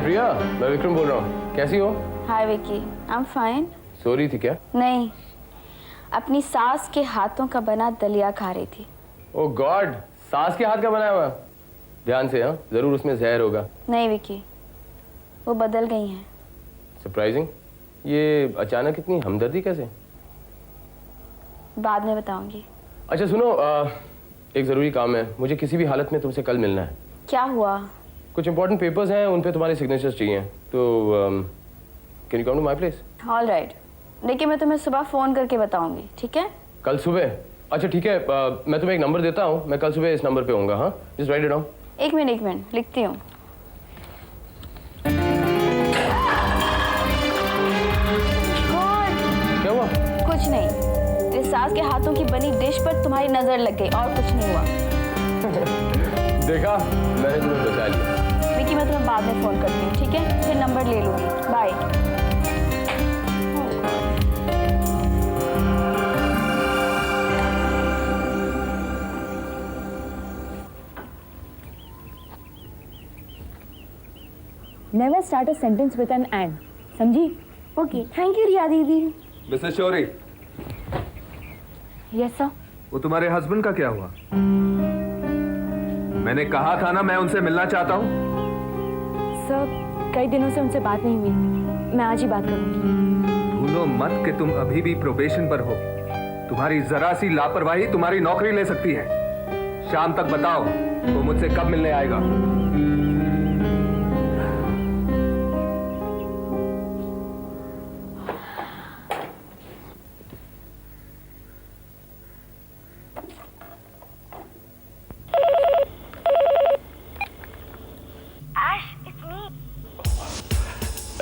प्रिया, मैं विक्रम बोल रहा हूँ। कैसी हो? हाय विकी, आई एम फाइन। सो रही थी क्या? नहीं, अपनी सास के हाथों का बना दलिया खा रही थी। ओह गॉड, सास के हाथ का बनाया हुआ? ध्यान से, हाँ, जरूर उसमें जहर होगा। नहीं विकी, वो बदल गई हैं। सरप्राइजिंग। ये अचानक इतनी हमदर्दी कैसे? बाद में बताऊंगी। अच्छा सुनो, एक जरूरी काम है, मुझे किसी भी हालत में तुमसे कल मिलना है। क्या हुआ? कुछ इंपॉर्टेंट पेपर्स हैं, उन पे तुम्हारे सिग्नेचर्स चाहिए, तो can you come to my place? All right, लेकिन मैं तुम्हें सुबह फोन करके बताऊंगी, ठीक है? कल सुबह? अच्छा ठीक है, मैं तुम्हें एक नंबर देता हूँ, मैं कल सुबह इस नंबर पे होऊंगा। हाँ, जस्ट राइट इट डाउन। एक मिनट लिखती हूँ। क्या हुआ? कुछ नहीं, मेरी सास के हाथों की बनी डिश पर तुम्हारी नजर लग गई और कुछ नहीं हुआ। देखा, मैंने तुम्हें बचा लिया। विकी, मैं तुम्हें बाद में फोन करती हूँ, ठीक है? फिर नंबर ले लूंगी। Bye. Never start a sentence with an and. समझी? ओके, थैंक यू रिया दीदी। Mrs Shourie, yes sir. वो तुम्हारे हस्बैंड का क्या हुआ? मैंने कहा था ना, मैं उनसे मिलना चाहता हूँ। सर, कई दिनों से उनसे बात नहीं हुई, मैं आज ही बात करूंगी। भूलो मत कि तुम अभी भी प्रोबेशन पर हो। तुम्हारी जरा सी लापरवाही तुम्हारी नौकरी ले सकती है। शाम तक बताओ वो मुझसे कब मिलने आएगा।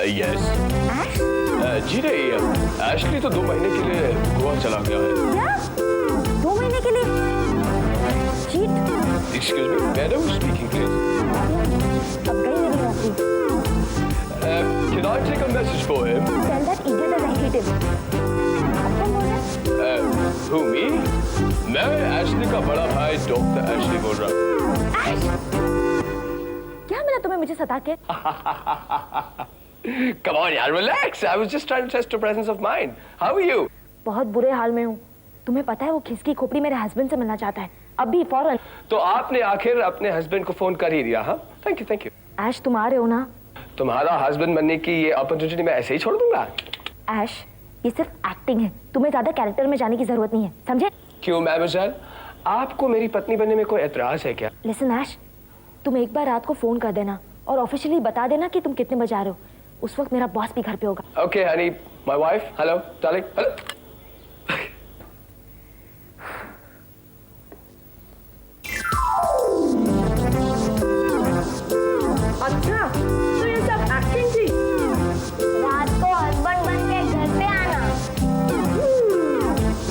यस। जी नहीं, एशली तो 2 महीने के लिए गोवा चला गया है। क्या? 2 महीने के लिए? Cheat? Excuse me, madam speaking please. अब गई मेरी नौकरी। Can I take a message for him? Tell that idiot the negative. आप कौन बोल रहे हैं? Who me? मैं एशली का बड़ा भाई डॉक्टर एशली बोल रहा हूँ। ऐश? क्या मिला तुम्हें मुझे सता के? Come on यार, relax. I was just trying to test your presence of mind. How are you? बहुत बुरे हाल में हूँ। तुम्हें पता है वो खिसकी खोपड़ी मेरे हस्बैंड से मिलना चाहता है, अभी फौरन। तो आपने आखिर अपने हस्बैंड को फोन कर ही दिया? हाँ, थैंक यू थैंक यू। ऐश, तुम आ रहे हो ना? तुम्हारा हस्बैंड बनने की ये अपॉर्चुनिटी मैं ऐसे ही छोड़ दूंगा? ऐश, ये सिर्फ एक्टिंग है, तुम्हें ज्यादा कैरेक्टर में जाने की जरूरत नहीं है, समझे? क्यों मैडम, आपको मेरी पत्नी बनने में कोई एतराज है क्या? लिसन ऐश, तुम एक बार रात को फोन कर देना और ऑफिशियली बता देना कि तुम कितने बजे आ रहे हो। उस वक्त मेरा बॉस भी घर पे होगा। Okay Honey, my wife, hello darling, hello. अच्छा, तो ये सब एक्टिंग थी? रात को हस्बैंड बन के घर पे आना।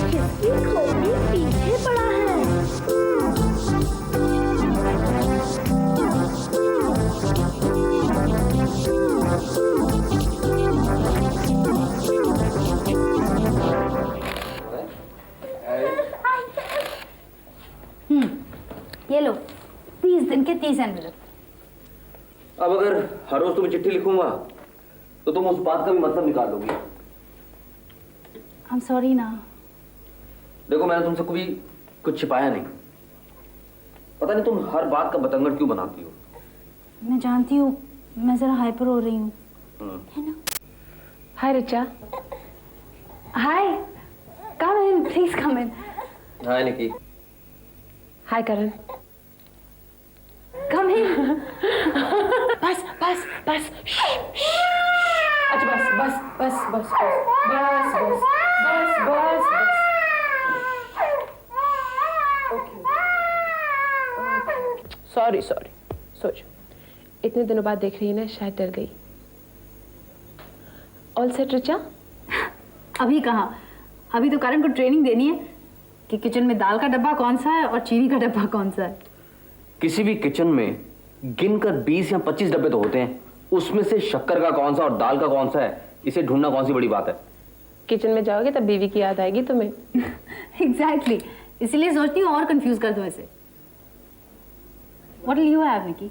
किसकी खोपड़ी पीछे पड़ा है? ये लो, 30 दिन के 30 एनवेलप। अब अगर हर रोज तुम्हें चिट्ठी लिखूंगा तो तुम उस बात का भी मतलब निकाल लोगी। आई एम सॉरी ना। देखो, मैंने तुमसे कभी कुछ छिपाया नहीं। पता नहीं तुम हर बात का बतंगड़ क्यों बनाती हो। मैं जानती हूँ, मैं जरा हाइपर हो रही हूँ, है ना? हाय रिचा। हाय, कम इन, प्लीज कम इन। हाय निकी। हाय करण। कम इन। बस बस बस। अच्छा बस बस बस बस बस बस बस बस बस। सॉरी सोचो, इतने दिनों बाद देख रही है ना, शायद डर गई। All set Richa? अभी कहाँ, अभी तो करण को ट्रेनिंग देनी है कि किचन में दाल का डब्बा कौन सा है और चीनी का डब्बा कौन सा है। किसी भी किचन में गिनकर 20 या 25 डब्बे तो होते हैं, उसमें से शक्कर का कौन सा और दाल का कौन सा है, इसे ढूंढना कौन सी बड़ी बात है। किचन में जाओगे तब बीवी की याद आएगी तुम्हें। एग्जैक्टली, इसीलिए सोचती हूँ और कंफ्यूज कर दूं इसे। What will you have, Nikki?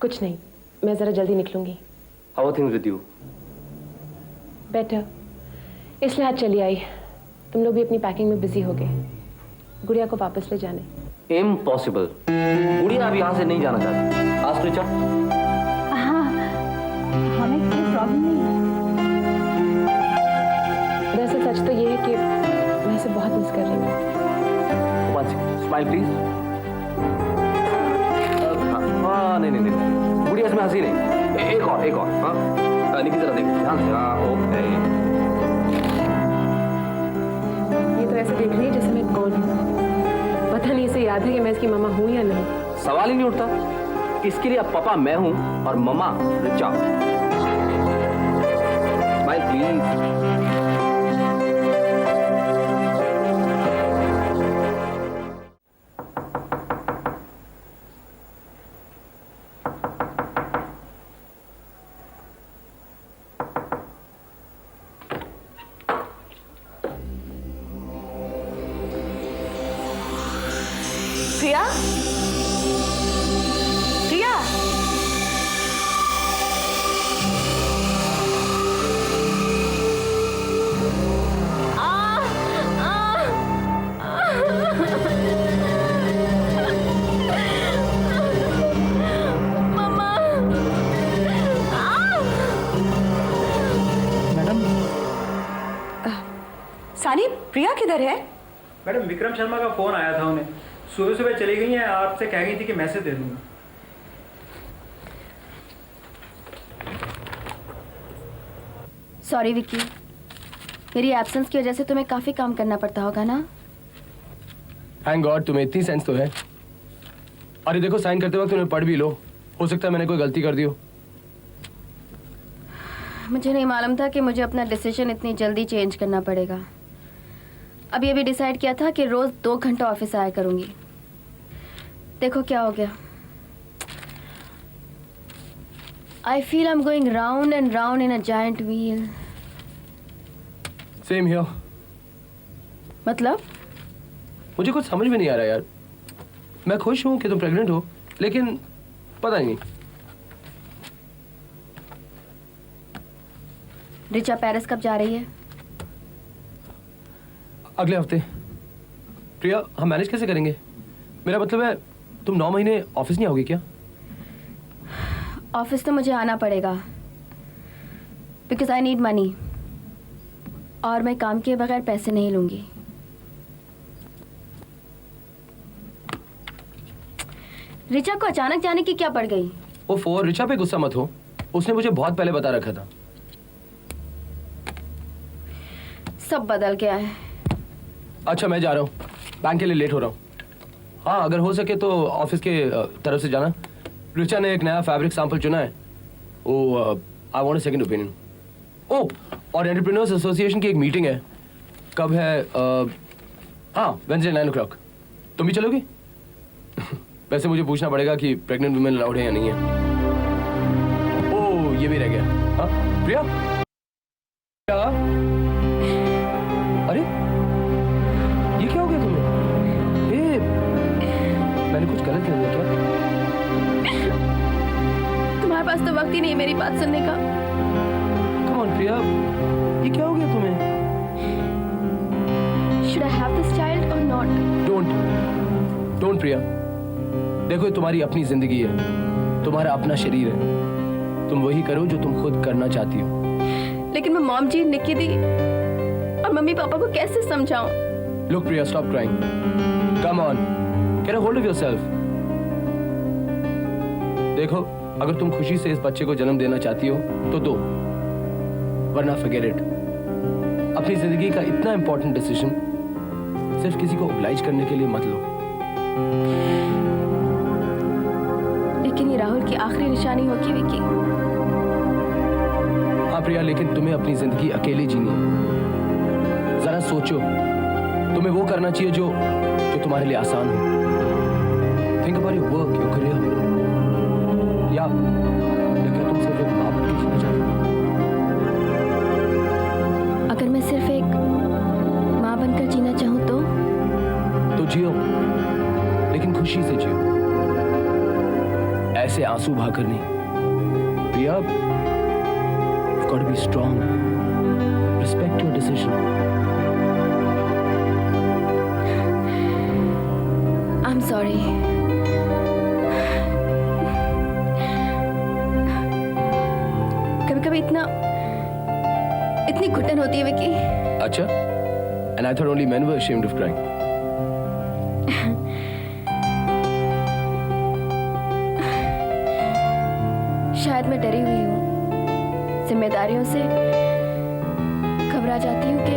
कुछ नहीं, मैं जरा जल्दी निकलूंगी। How are things with you? Better, इसलिए आज चली आई। तुम लोग भी अपनी पैकिंग में बिजी हो गए, गुड़िया को वापस ले जाने। इम्पॉसिबल। गुड़िया अब यहाँ से नहीं जाना चाहती। आस्क रिचा। हाँ, हमें कोई प्रॉब्लम नहीं है। दरअसल सच तो ये है कि मैं इसे बहुत मिस कर रही हूँ। Smile please. हाँ नहीं नहीं नहीं, गुड़िया इसमें हंसी नहीं। एक और हाँ निकी जरा देख ध्यान से। हाँ ओके। ये तो ऐसे देख रही है जैसे मैं कौन हूँ। पता नहीं इसे याद है कि मैं इसकी मामा हूँ या नहीं। सवाल ही नहीं उठता। इसके लिए अब पापा मैं हूँ और मम्मा Richa. Smile please. Priya, Priya, madam. Sani, Priya किधर है? मैडम विक्रम शर्मा का फोन आया था उन्हें, सुबह सुबह चली गई हैं, आपसे कह गई थी कि मैसेज दे दूंगा। सॉरी विक्की, मेरी एब्सेंस की वजह से तुम्हें काफी काम करना पड़ता होगा ना? थैंक गॉड तुम्हें इतनी सेंस तो है। अरे देखो साइन करते वक्त तुम्हें पढ़ भी लो, हो सकता है मैंने कोई गलती कर दी हो। मुझे नहीं मालूम था कि मुझे अपना डिसीजन इतनी जल्दी चेंज करना पड़ेगा। अभी अभी डिसाइड किया था कि रोज 2 घंटा ऑफिस आया करूंगी। देखो क्या हो गया। I feel I am going round and round in a giant wheel. Same here. मतलब? मुझे कुछ समझ में नहीं आ रहा यार। मैं खुश हूँ कि तुम प्रेग्नेंट हो, लेकिन पता नहीं। रिचा पेरिस कब जा रही है? अगले हफ्ते। प्रिया हम मैनेज कैसे करेंगे? मेरा मतलब है तुम 9 महीने ऑफिस नहीं आओगी क्या? ऑफिस तो मुझे आना पड़ेगा बिकॉज आई नीड मनी, और मैं काम किए बगैर पैसे नहीं लूंगी। रिचा को अचानक जाने की क्या पड़ गई? ओफो, रिचा पे गुस्सा मत हो, उसने मुझे बहुत पहले बता रखा था। सब बदल गया है। अच्छा मैं जा रहा हूँ, बैंक के लिए लेट हो रहा हूँ। हाँ अगर हो सके तो ऑफिस के तरफ से जाना। रिचा ने एक नया फैब्रिक सैंपल चुना है, वो I want a second opinion. Oh, और एंटरप्रेन्योर्स एसोसिएशन की एक मीटिंग है। कब है? हाँ वेडनेसडे 9 o'clock। तुम भी चलोगी? वैसे मुझे पूछना पड़ेगा कि प्रेग्नेंट वुमेन अलाउड है या नहीं है। ओह ये भी रह गया। हाँ प्रिया, क्या? अरे ये क्या हो गया तुम्हें? मैंने कुछ गलत कर दिया क्या? तुम्हारे पास तो वक्त ही नहीं है मेरी बात सुनने का। Come on, प्रिया, ये क्या हो गया तुम्हें? Should I have this child or not? Don't प्रिया। देखो ये तुम्हारी अपनी जिंदगी है, तुम्हारा अपना शरीर है। तुम वही करो जो तुम खुद करना चाहती हो। लेकिन मैं मॉम जी, निक्की दी और मम्मी पापा को कैसे समझाऊं? Look Priya, stop crying. Come on, get a hold of yourself. देखो अगर तुम खुशी से इस बच्चे को जन्म देना चाहती हो तो दो, वरना forget it. अपनी जिंदगी का इतना इंपॉर्टेंट डिसीजन सिर्फ किसी को ओब्लाइज करने के लिए मत लो। लेकिन ये राहुल की आखिरी निशानी होगी विकी। हाँ प्रिया, लेकिन तुम्हें अपनी जिंदगी अकेले जीनी है। जरा सोचो, तुम्हें वो करना चाहिए जो तुम्हारे लिए आसान हो। Think about your work, your career. या क्या तुम सिर्फ एक माँ बन के जीना चाहती हो? अगर मैं सिर्फ एक माँ बनकर जीना चाहूँ तो जियो, लेकिन खुशी से जियो, ऐसे आंसू बहाकर नहीं। प्रिया You've got to be strong. Respect your decision. I'm sorry. कभी-कभी इतनी घुटन होती है विकी। अच्छा? And I thought only men were ashamed of crying. शायद मैं डरी हुई हूँ, जिम्मेदारियों से घबरा जाती हूँ कि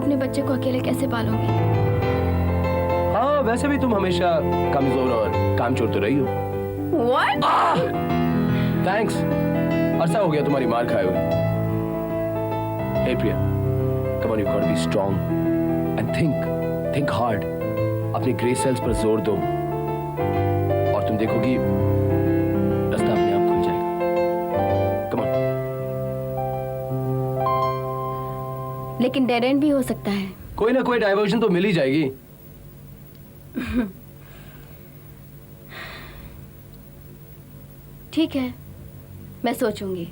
अपने बच्चे को अकेले कैसे पालूंगी। हाँ, वैसे भी तुम हमेशा कमजोर और कामचोर तो रही हो। What? थैंक्स। अरसा हो गया तुम्हारी मार खाए हुए। Hey Priya, come on, you've got to be strong and think hard. अपने ग्रे सेल्स पर जोर दो और तुम देखोगी रास्ता अपने आप खुल जाएगा। Come on. लेकिन डेड एंड भी हो सकता है। कोई ना कोई डाइवर्जन तो मिल ही जाएगी। ठीक है, मैं सोचूंगी।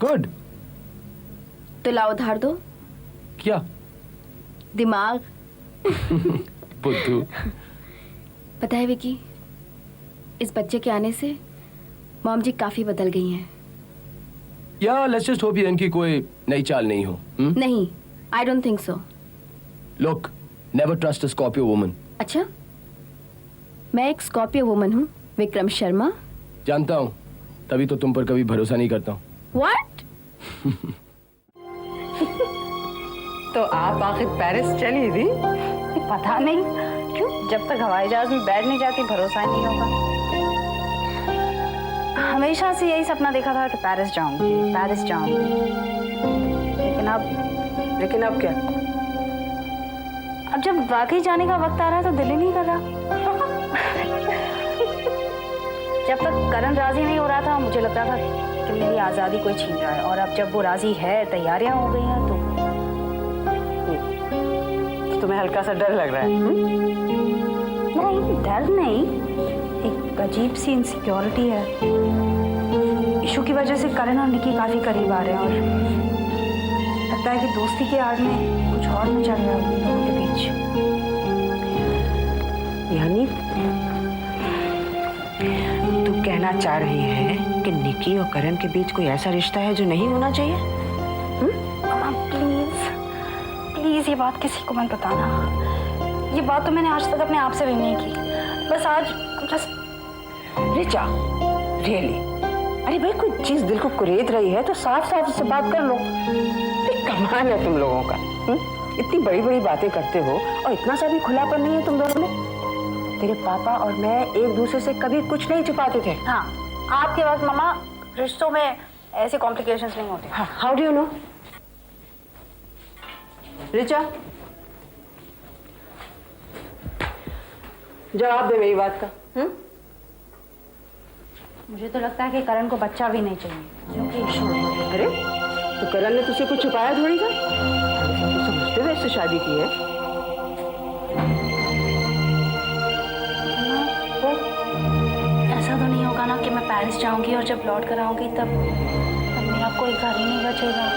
गुड। तो लाओ उधार दो। क्या? दिमाग। बुद्धू। पता है विकी, इस बच्चे के आने से मॉम जी काफी बदल गई हैं। या लेट्स जस्ट होप इनकी कोई नई चाल नहीं हो। नहीं, I don't think so. Look, never trust a Scorpio woman. अच्छा, मैं एक स्कॉर्पियो वुमन हूँ, विक्रम शर्मा। जानता हूँ, तभी तो तुम पर कभी भरोसा नहीं करता हूँ। What? तो आप आखिर पेरिस चली थी? पता नहीं क्यों, जब तक हवाई जहाज में बैठ नहीं जाती भरोसा ही नहीं होगा। हमेशा से यही सपना देखा था कि पेरिस जाऊंगी। लेकिन अब क्या? अब जब वाकई जाने का वक्त आ रहा है तो दिल ही नहीं कर रहा। जब तक करण राजी नहीं हो रहा था मुझे लगता था कि मेरी आज़ादी कोई छीन रहा है, और अब जब वो राजी है, तैयारियां हो गई हैं, तो तुम्हें हल्का सा डर लग रहा है? नहीं, डर नहीं, एक अजीब सी इनसिक्योरिटी है। इशू की वजह से करण और निकी काफी करीब आ रहे हैं और लगता है कि दोस्ती की आड़ में कुछ और मचा रहा है दोनों के बीच। यानी तुम कहना चाह रही हैं कि निकी और करण के बीच कोई ऐसा रिश्ता है जो नहीं होना चाहिए? मम्मा प्लीज ये बात किसी को मत बताना। ये बात तो मैंने आज तक अपने आप से भी नहीं की, बस आज रिचा, रियली? अरे भाई, कोई चीज दिल को कुरेद रही है तो साफ साफ उससे बात कर लो। कमाल है तुम लोगों का। इतनी बड़ी बड़ी बातें करते हो और इतना सा भी खुलापन नहीं है तुम दोनों में। तेरे पापा और मैं एक दूसरे से कभी कुछ नहीं छुपाते थे। हाँ, आपके वक्त मम्मा रिश्तों में ऐसे कॉम्प्लिकेशंस नहीं होते। How do you know? Richa, जवाब दे मेरी बात का। मुझे तो लगता है कि करण को बच्चा भी नहीं चाहिए, जो कि इशू है। अरे तो करण ने तुझसे कुछ छुपाया थोड़ी था? तो समझते हुए इससे शादी की है। ऐसा तो नहीं होगा ना कि मैं पेरिस जाऊंगी और जब लौट कर आऊंगी तब मेरा कोई घर ही नहीं बचेगा।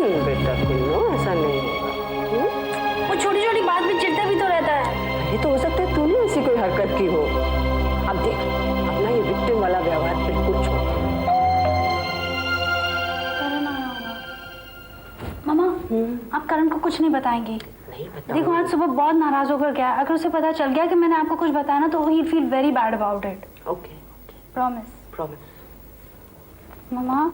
बेटा कुन्नू, ऐसा नहीं होगा। वो छोटी छोटी बात में चिढ़ता भी तो रहता है। ये तो हो सकता है तूने ऐसी कोई हरकत की हो। अब देख, अपना ये विक्टिम वाला व्यवहार बिल्कुल छोड़। करण आया होगा। मामा, आप करण को कुछ नहीं बताएंगी? नहीं बता। देखो, आज सुबह बहुत नाराज होकर गया। अगर उसे पता चल गया कि मैंने आपको कुछ बताया ना, तो ही feel very bad about it. Okay, promise. Promise. मामा,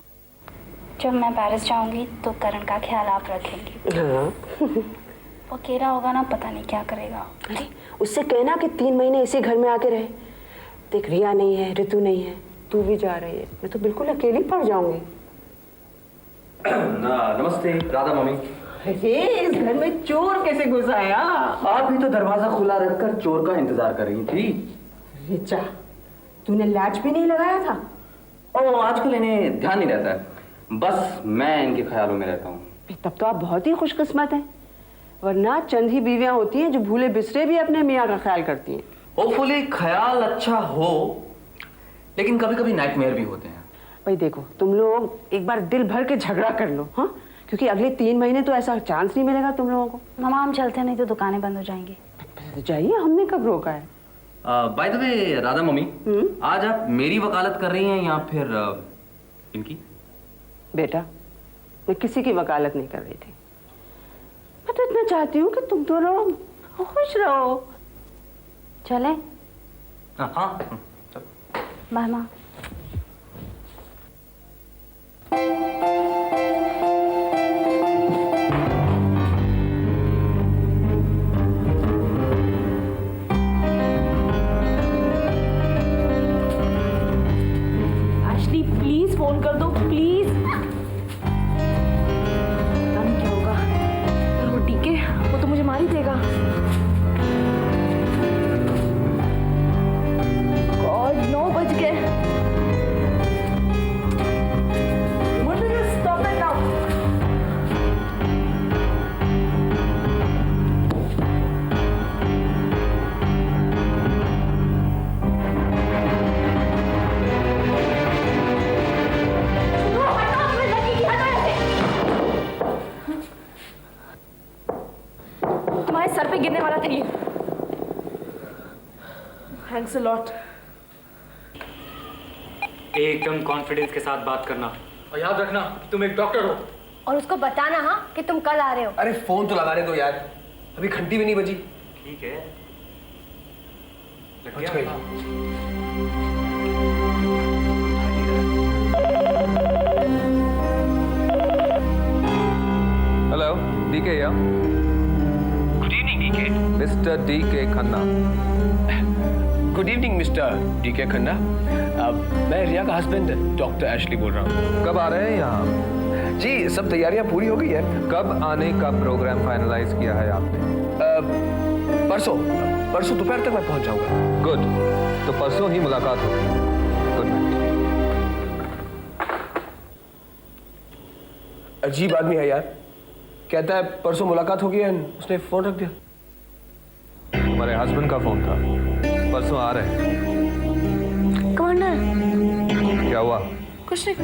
जब मैं पेरिस जाऊंगी तो करण का ख्याल आप रखेंगी। हाँ। वो अकेला होगा ना, पता नहीं क्या करेगा। अरे उससे कहना कि 3 महीने इसी घर में आके रहे। देख, रिया नहीं है, ऋतु नहीं है, तू भी जा रही है, मैं तो बिल्कुल अकेली पड़ जाऊंगी। नमस्ते राधा मम्मी। अरे इस घर में चोर कैसे घुस आया? आप भी तो दरवाजा खुला रखकर चोर का इंतजार कर रही थी। रिचा, तूने लैच भी नहीं लगाया था? और आजकल इन्हें ध्यान नहीं रहता है, बस मैं इनके ख्यालों में रहता हूँ। तब तो आप बहुत ही खुशकिस्मत हैं, वरना चंद ही बीवियां होती हैं जो भूले बिसरे भी अपने मियाँ का ख्याल करती हैं। होपफुली ख्याल अच्छा हो, लेकिन कभी कभी नाइटमेयर भी होते हैं। भाई देखो, तुम लोग एक बार दिल भर के झगड़ा कर लो, हाँ, क्योंकि अगले 3 महीने तो ऐसा चांस नहीं मिलेगा तुम लोगों को। मामा हम चलते हैं, नहीं तो दुकानें बंद हो जाएंगी। तो जाइए, हमने कब रोका है। By the way Radha mummy, आज आप मेरी वकालत कर रही हैं या फिर इनकी? बेटा, मैं किसी की वकालत नहीं कर रही थी। मैं तो इतना चाहती हूँ कि तुम दोनों खुश रहो। चले हाँ हाँ बाय माँ। एशली प्लीज फोन कर दो प्लीज। पता नहीं क्या होगा, पर वो टीके वो तो मुझे मार ही देगा। गॉड 9 बज गए। Stop it now. तुम्हारे सर पे गिरने वाला था ये। Thanks a lot. एकदम कॉन्फिडेंस के साथ बात करना और याद रखना कि तुम एक डॉक्टर हो। और उसको बताना हाँ कि तुम कल आ रहे हो। अरे फोन तो लगाने दो यार, अभी घंटी भी नहीं बजी। ठीक है, लग बज गया। गई। हेलो, डीके या? Good evening DK. Mr DK Khanna. Good evening Mr DK Khanna. मैं रिया का हस्बैंड डॉक्टर एशली बोल रहा हूँ। कब आ रहे हैं यहाँ? जी सब तैयारियां पूरी हो गई है। कब आने का प्रोग्राम फाइनलाइज किया है आपने? परसों दोपहर तक मैं पहुंच जाऊंगा। गुड, तो परसों ही मुलाकात होगी। Good night. अजीब आदमी है यार, कहता है परसों मुलाकात होगी एंड उसने फोन रख दिया। हमारे हस्बैंड का फोन था, परसों आ रहे हैं। कमांडर क्या हुआ? कुछ नहीं।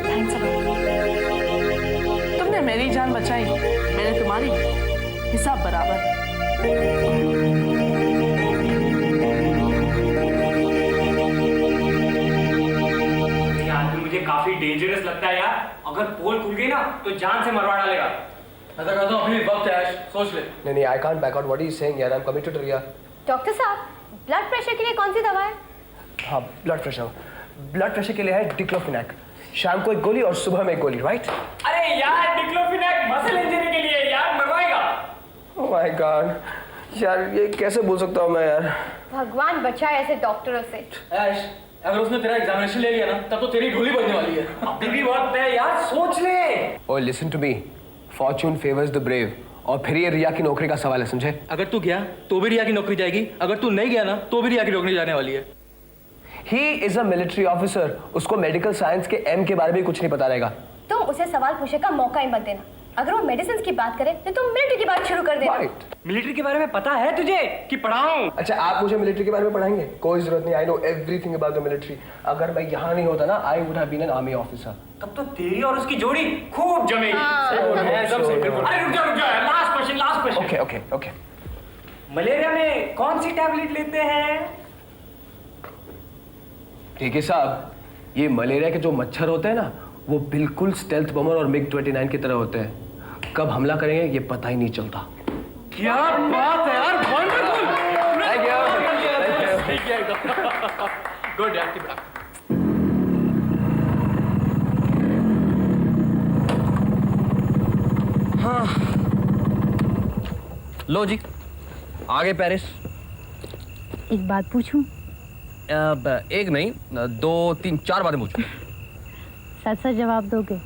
Thanks a lot. तुमने मेरी जान बचाई, मैंने तुम्हारी। हिसाब बराबर। ये आदमी मुझे काफी डेंजरस लगता है यार। अगर पोल खुल गई ना तो जान से मरवा डालेगा। मैं तो कहता हूँ अभी वक्त है, ऐश, सोच ले। नहीं I can't back out. What is saying यार, I am committed to Riya. Doctor साहब, ब्लड प्रेशर के लिए कौन सी दवा है? हाँ ब्लड प्रेशर के लिए है डिक्लोफिनेक। शाम को 1 गोली और सुबह में 1 गोली, राइट? अरे यार डिक्लोफिनेक मसल इंजरी के लिए यार, मरवाएगा। ओह माय गॉड यार, ये कैसे बोल सकता हूँ मैं यार। भगवान बचाए ऐसे डॉक्टरों से। ऐश, अगर उसने तेरा एग्जामिनेशन ले लिया ना तब तो तेरी ढोली बनने वाली है। अभी भी वक्त है यार, सोच ले। Oh listen to me, fortune favours the brave. और फिर ये रिया की नौकरी का सवाल है, समझे? अगर तू गया तो भी रिया की नौकरी जाएगी, अगर तू नहीं गया ना तो भी रिया की नौकरी जाने वाली है। He is a military officer, उसको मेडिकल साइंस के एम के बारे में कुछ नहीं पता रहेगा। तुम उसे सवाल पूछने का मौका ही मत देना। अगर वो मेडिसिन की बात करे तो तुम मिलिट्री की बात शुरू कर देना। राइट। मिलिट्री के बारे में पता है तुझे कि पढ़ाऊं? अच्छा आप मुझे मिलिट्री के बारे में पढ़ाएंगे? कोई जरूरत नहीं, I know everything about the military. अगर मैं यहाँ नहीं होता ना, I would have been an army officer. तब तो तेरी और उसकी जोड़ी खूब जमेगी। एकदम सही। अरे रुक जा, लास्ट क्वेश्चन। ओके। मलेरिया में कौन सी टैबलेट लेते हैं? ठीक है साहब, ये मलेरिया के जो मच्छर होते हैं ना, वो बिल्कुल स्टेल्थ बमर और मिग-29 की तरह होते हैं। कब हमला करेंगे ये पता ही नहीं चलता। क्या बात है यार, वंडरफुल। Thank you. गुड यार, keep it up. हाँ लो जी, आगे पेरिस। एक बात पूछूं? एक नहीं, 2 3 4 बातें पूछो। सच सच जवाब दोगे?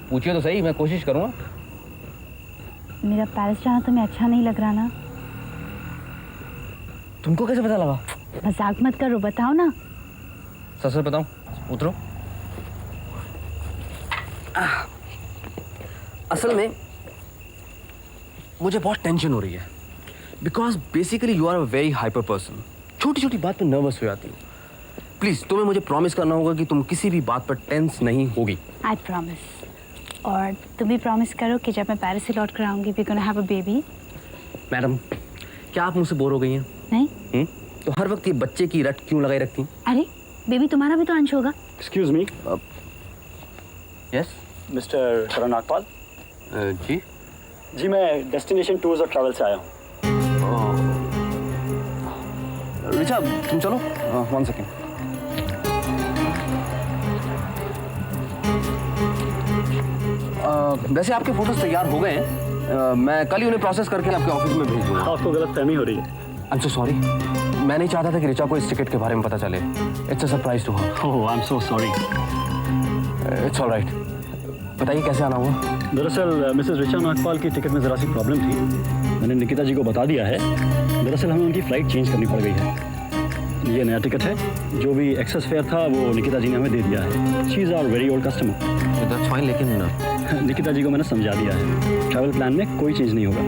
पूछिए तो सही, मैं कोशिश करूँगा। मेरा पेरिस जाना तुम्हें अच्छा नहीं लग रहा ना? तुमको कैसे पता लगा? मजाक मत करो, बताओ ना। सच सच बताऊं? उतरो। असल में मुझे बहुत टेंशन हो रही है। Because basically you are a very hyper person. छोटी छोटी बात पे नर्वस हो जाती हो. प्लीज तुम्हें मुझे प्रॉमिस करना होगा कि तुम किसी भी बात पर टेंस नहीं होगी. I promise. और तुम भी प्रॉमिस करो कि जब मैं पेरिस से लौट कर आऊंगी we gonna have a baby. Madam, क्या आप मुझसे बोर हो गई हैं? नहीं. तो हर वक्त ये बच्चे की रट क्यों लगाई रखती? अरे बेबी तुम्हारा भी तो अंश होगा. Excuse me. यस. मिस्टर करण नागपाल. जी. जी मैं डेस्टिनेशन टूर्स और ट्रैवल से आया हूँ. रिचा तुम चलो. 1 सेकेंड. वैसे आपके फोटोज तैयार हो गए हैं. मैं कल ही उन्हें प्रोसेस करके आपके ऑफिस में भेज दूंगा. आपको गलतफहमी हो रही है. आई एम सो सॉरी. मैं नहीं चाहता था कि रिचा को इस टिकट के बारे में पता चले. It's a surprise to her. Oh I am so sorry. It's alright. बताइए कैसे आना हुआ? दरअसल मिसेस रिचा नागपाल की टिकट में ज़रा सी प्रॉब्लम थी. मैंने निकिता जी को बता दिया है. दरअसल हमें उनकी फ़्लाइट चेंज करनी पड़ गई है. ये नया टिकट है. जो भी एक्सेस फेयर था वो निकिता जी ने हमें दे दिया है. She is our very old customer. That's fine. लेकिन निकिता जी को मैंने समझा दिया है. ट्रैवल प्लान में कोई चेंज नहीं होगा.